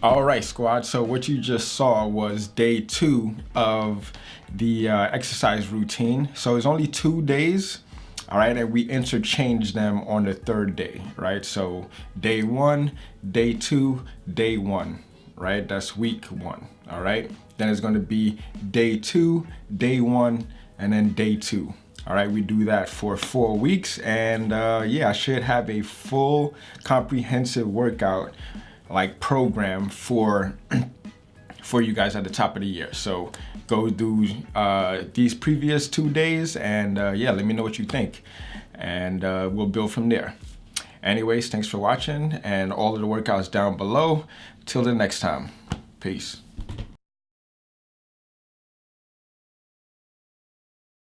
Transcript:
All right, squad. So what you just saw was day 2 of the exercise routine. So it's only 2 days, all right, and we interchange them on the 3rd day, right? So day 1, day 2, day 1, right? That's week 1, all right? Then it's going to be day 2, day 1, and then day 2. All right, we do that for 4 weeks, and yeah, I should have a full comprehensive workout like program for you guys at the top of the year. So go do these previous 2 days, and yeah, let me know what you think, and we'll build from there. Anyways, thanks for watching, and all of the workouts down below. Till the next time, peace.